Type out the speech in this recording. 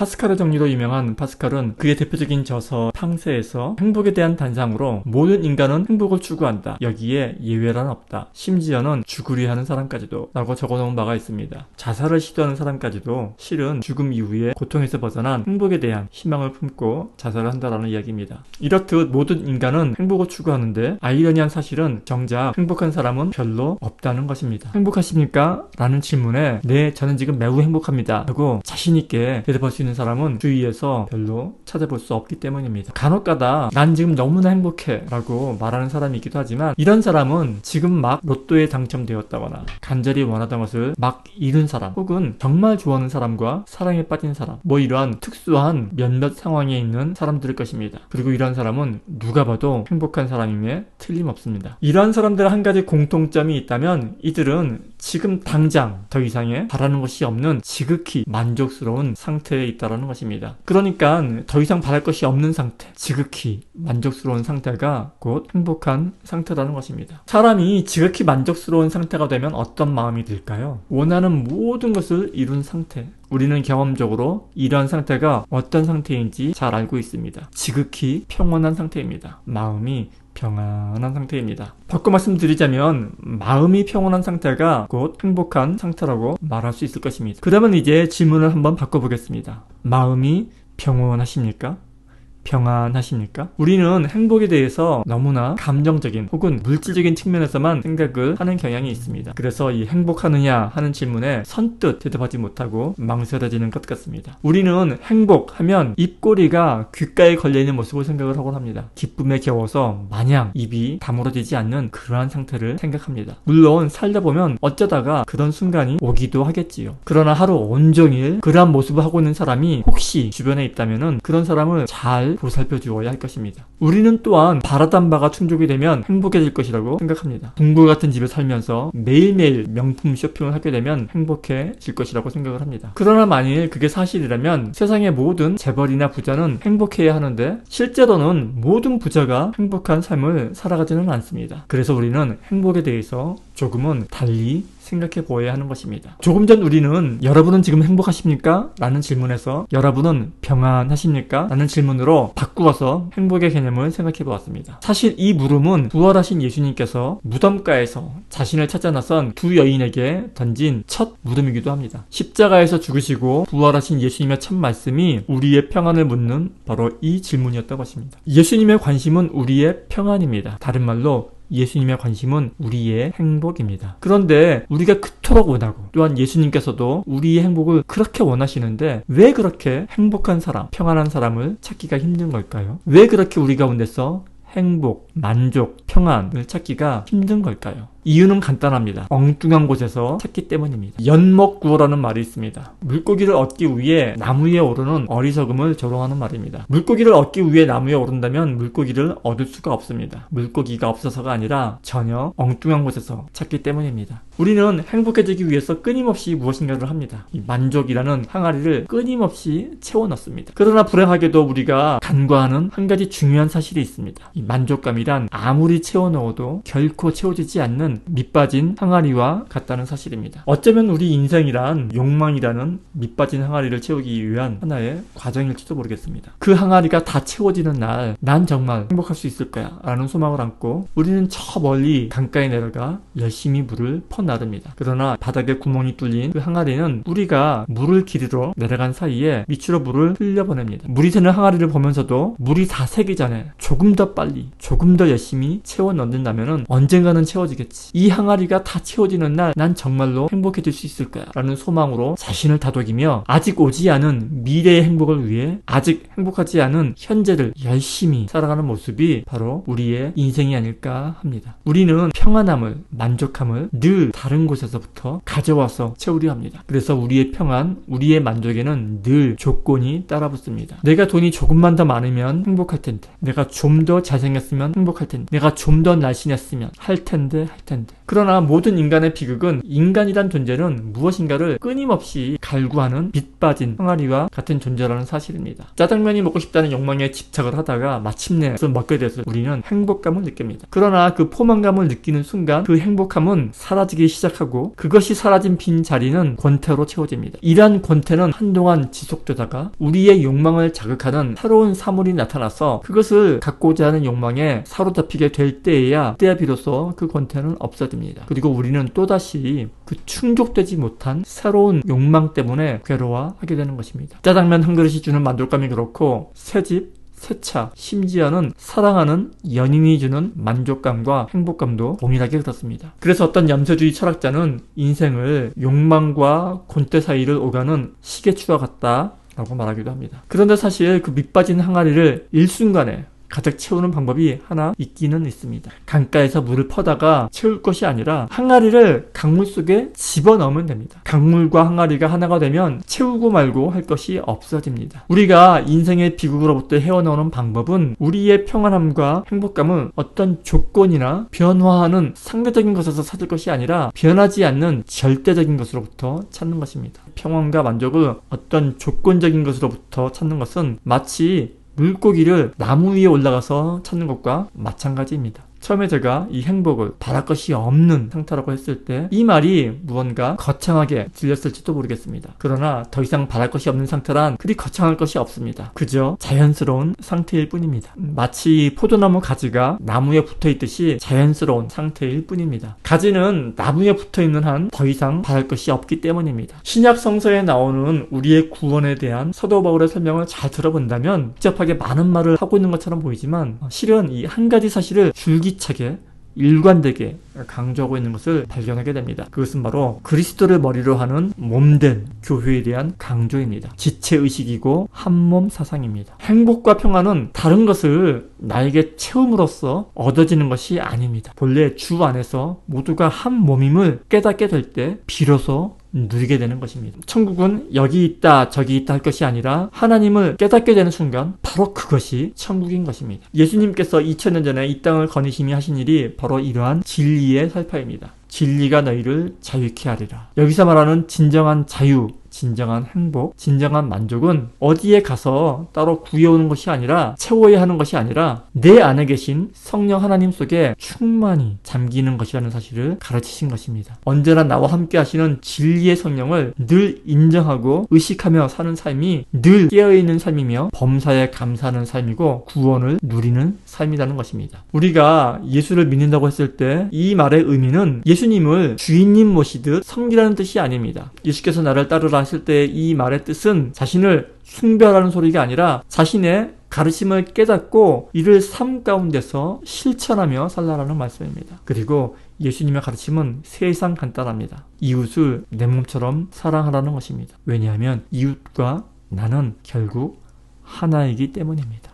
파스칼의 정리로 유명한 파스칼은 그의 대표적인 저서 탕세에서 행복에 대한 단상으로 모든 인간은 행복을 추구한다. 여기에 예외란 없다. 심지어는 죽으려 하는 사람까지도 라고 적어놓은 바가 있습니다. 자살을 시도하는 사람까지도 실은 죽음 이후에 고통에서 벗어난 행복에 대한 희망을 품고 자살을 한다라는 이야기입니다. 이렇듯 모든 인간은 행복을 추구하는데 아이러니한 사실은 정작 행복한 사람은 별로 없다는 것입니다. 행복하십니까? 라는 질문에 네, 저는 지금 매우 행복합니다 하고 자신있게 대답할 수 있는 사람은 주위에서 별로 찾아볼 수 없기 때문입니다. 간혹가다 난 지금 너무나 행복해 라고 말하는 사람이 있기도 하지만 이런 사람은 지금 막 로또에 당첨되었다거나 간절히 원하던 것을 막 잃은 사람 혹은 정말 좋아하는 사람과 사랑에 빠진 사람 이러한 특수한 몇몇 상황에 있는 사람들일 것입니다. 그리고 이런 사람은 누가 봐도 행복한 사람임에 틀림없습니다. 이러한 사람들의 한 가지 공통점이 있다면 이들은 지금 당장 더 이상의 바라는 것이 없는 지극히 만족스러운 상태에 있다는 것입니다. 그러니까 더 이상 바랄 것이 없는 상태, 지극히 만족스러운 상태가 곧 행복한 상태라는 것입니다. 사람이 지극히 만족스러운 상태가 되면 어떤 마음이 들까요? 원하는 모든 것을 이룬 상태. 우리는 경험적으로 이러한 상태가 어떤 상태인지 잘 알고 있습니다. 지극히 평온한 상태입니다. 마음이 평안한 상태입니다. 바꿔 말씀드리자면 마음이 평온한 상태가 곧 행복한 상태라고 말할 수 있을 것입니다. 그러면 이제 질문을 한번 바꿔보겠습니다. 마음이 평온하십니까? 평안하십니까? 우리는 행복에 대해서 너무나 감정적인 혹은 물질적인 측면에서만 생각을 하는 경향이 있습니다. 그래서 이 행복하느냐 하는 질문에 선뜻 대답하지 못하고 망설여지는 것 같습니다. 우리는 행복하면 입꼬리가 귓가에 걸려있는 모습을 생각을 하곤 합니다. 기쁨에 겨워서 마냥 입이 다물어지지 않는 그러한 상태를 생각합니다. 물론 살다 보면 어쩌다가 그런 순간이 오기도 하겠지요. 그러나 하루 온종일 그러한 모습을 하고 있는 사람이 혹시 주변에 있다면 그런 사람을 잘 보살펴 주어야 할 것입니다. 우리는 또한 바라던 바가 충족이 되면 행복해질 것이라고 생각합니다. 동굴 같은 집에 살면서 매일매일 명품 쇼핑을 하게 되면 행복해질 것이라고 생각을 합니다. 그러나 만일 그게 사실이라면 세상의 모든 재벌이나 부자는 행복해야 하는데 실제로는 모든 부자가 행복한 삶을 살아가지는 않습니다. 그래서 우리는 행복에 대해서 조금은 달리 생각해 보아야 하는 것입니다. 조금 전 우리는 여러분은 지금 행복하십니까? 라는 질문에서 여러분은 평안하십니까? 라는 질문으로 바꾸어서 행복의 개념을 생각해 보았습니다. 사실 이 물음은 부활하신 예수님께서 무덤가에서 자신을 찾아 나선 두 여인에게 던진 첫 물음이기도 합니다. 십자가에서 죽으시고 부활하신 예수님의 첫 말씀이 우리의 평안을 묻는 바로 이 질문이었던 것입니다. 예수님의 관심은 우리의 평안입니다. 다른 말로 예수님의 관심은 우리의 행복입니다. 그런데 우리가 그토록 원하고 또한 예수님께서도 우리의 행복을 그렇게 원하시는데 왜 그렇게 행복한 사람, 평안한 사람을 찾기가 힘든 걸까요? 왜 그렇게 우리 가운데서 행복, 만족, 평안을 찾기가 힘든 걸까요? 이유는 간단합니다. 엉뚱한 곳에서 찾기 때문입니다. 연목구어라는 말이 있습니다. 물고기를 얻기 위해 나무에 오르는 어리석음을 조롱하는 말입니다. 물고기를 얻기 위해 나무에 오른다면 물고기를 얻을 수가 없습니다. 물고기가 없어서가 아니라 전혀 엉뚱한 곳에서 찾기 때문입니다. 우리는 행복해지기 위해서 끊임없이 무엇인가를 합니다. 이 만족이라는 항아리를 끊임없이 채워 넣습니다. 그러나 불행하게도 우리가 간과하는 한 가지 중요한 사실이 있습니다. 이 만족감이란 아무리 채워 넣어도 결코 채워지지 않는 밑빠진 항아리와 같다는 사실입니다. 어쩌면 우리 인생이란 욕망이라는 밑빠진 항아리를 채우기 위한 하나의 과정일지도 모르겠습니다. 그 항아리가 다 채워지는 날 난 정말 행복할 수 있을 거야 라는 소망을 안고 우리는 저 멀리 강가에 내려가 열심히 물을 퍼나릅니다. 그러나 바닥에 구멍이 뚫린 그 항아리는 우리가 물을 기르러 내려간 사이에 밑으로 물을 흘려보냅니다. 물이 새는 항아리를 보면서도 물이 다 새기 전에 조금 더 빨리 조금 더 열심히 채워 넣는다면 언젠가는 채워지겠지. 이 항아리가 다 채워지는 날 난 정말로 행복해질 수 있을 거야 라는 소망으로 자신을 다독이며 아직 오지 않은 미래의 행복을 위해 아직 행복하지 않은 현재를 열심히 살아가는 모습이 바로 우리의 인생이 아닐까 합니다. 우리는 평안함을, 만족함을 늘 다른 곳에서부터 가져와서 채우려 합니다. 그래서 우리의 평안, 우리의 만족에는 늘 조건이 따라붙습니다. 내가 돈이 조금만 더 많으면 행복할 텐데, 내가 좀 더 잘생겼으면 행복할 텐데, 내가 좀 더 날씬했으면 할 텐데 그러나 모든 인간의 비극은 인간이란 존재는 무엇인가를 끊임없이 갈구하는 빛 빠진 항아리와 같은 존재라는 사실입니다. 짜장면이 먹고 싶다는 욕망에 집착을 하다가 마침내 그것을 먹게 돼서 우리는 행복감을 느낍니다. 그러나 그 포만감을 느끼는 순간 그 행복함은 사라지기 시작하고 그것이 사라진 빈 자리는 권태로 채워집니다. 이러한 권태는 한동안 지속되다가 우리의 욕망을 자극하는 새로운 사물이 나타나서 그것을 갖고자 하는 욕망에 사로잡히게 될 때에야 그때야 비로소 그 권태는 없어집니다. 그리고 우리는 또다시 그 충족되지 못한 새로운 욕망 때문에 괴로워하게 되는 것입니다. 짜장면 한 그릇이 주는 만족감이 그렇고 새집, 새차, 심지어는 사랑하는 연인이 주는 만족감과 행복감도 동일하게 그렇습니다. 그래서 어떤 염세주의 철학자는 인생을 욕망과 권태 사이를 오가는 시계추와 같다 라고 말하기도 합니다. 그런데 사실 그 밑빠진 항아리를 일순간에 가득 채우는 방법이 하나 있기는 있습니다. 강가에서 물을 퍼다가 채울 것이 아니라 항아리를 강물 속에 집어넣으면 됩니다. 강물과 항아리가 하나가 되면 채우고 말고 할 것이 없어집니다. 우리가 인생의 비극으로부터 헤어나오는 방법은 우리의 평안함과 행복감은 어떤 조건이나 변화하는 상대적인 것에서 찾을 것이 아니라 변하지 않는 절대적인 것으로부터 찾는 것입니다. 평안과 만족을 어떤 조건적인 것으로부터 찾는 것은 마치 물고기를 나무 위에 올라가서 찾는 것과 마찬가지입니다. 처음에 제가 이 행복을 바랄 것이 없는 상태라고 했을 때 이 말이 무언가 거창하게 들렸을지도 모르겠습니다. 그러나 더 이상 바랄 것이 없는 상태란 그리 거창할 것이 없습니다. 그저 자연스러운 상태일 뿐입니다. 마치 포도나무 가지가 나무에 붙어있듯이 자연스러운 상태일 뿐입니다. 가지는 나무에 붙어있는 한 더 이상 바랄 것이 없기 때문입니다. 신약 성서에 나오는 우리의 구원에 대한 사도 바울의 설명을 잘 들어본다면 복잡하게 많은 말을 하고 있는 것처럼 보이지만 실은 이 한 가지 사실을 줄기차게 일관되게 강조하고 있는 것을 발견하게 됩니다. 그것은 바로 그리스도를 머리로 하는 몸된 교회에 대한 강조입니다. 지체의식이고 한몸 사상입니다. 행복과 평안은 다른 것을 나에게 채움으로써 얻어지는 것이 아닙니다. 본래 주 안에서 모두가 한 몸임을 깨닫게 될 때 비로소 누리게 되는 것입니다. 천국은 여기 있다 저기 있다 할 것이 아니라 하나님을 깨닫게 되는 순간 바로 그것이 천국인 것입니다. 예수님께서 2000년 전에 이 땅을 거니심이 하신 일이 바로 이러한 진리의 살파입니다. 진리가 너희를 자유케 하리라. 여기서 말하는 진정한 자유, 진정한 행복, 진정한 만족은 어디에 가서 따로 구해오는 것이 아니라 채워야 하는 것이 아니라 내 안에 계신 성령 하나님 속에 충만히 잠기는 것이라는 사실을 가르치신 것입니다. 언제나 나와 함께 하시는 진리의 성령을 늘 인정하고 의식하며 사는 삶이 늘 깨어있는 삶이며 범사에 감사하는 삶이고 구원을 누리는 삶이라는 것입니다. 우리가 예수를 믿는다고 했을 때 이 말의 의미는 예수님을 주인님 모시듯 섬기라는 뜻이 아닙니다. 예수께서 나를 따르라 하실 때 이 말의 뜻은 자신을 숭배하라는 소리가 아니라 자신의 가르침을 깨닫고 이를 삶 가운데서 실천하며 살라라는 말씀입니다. 그리고 예수님의 가르침은 세상 간단합니다. 이웃을 내 몸처럼 사랑하라는 것입니다. 왜냐하면 이웃과 나는 결국 하나이기 때문입니다.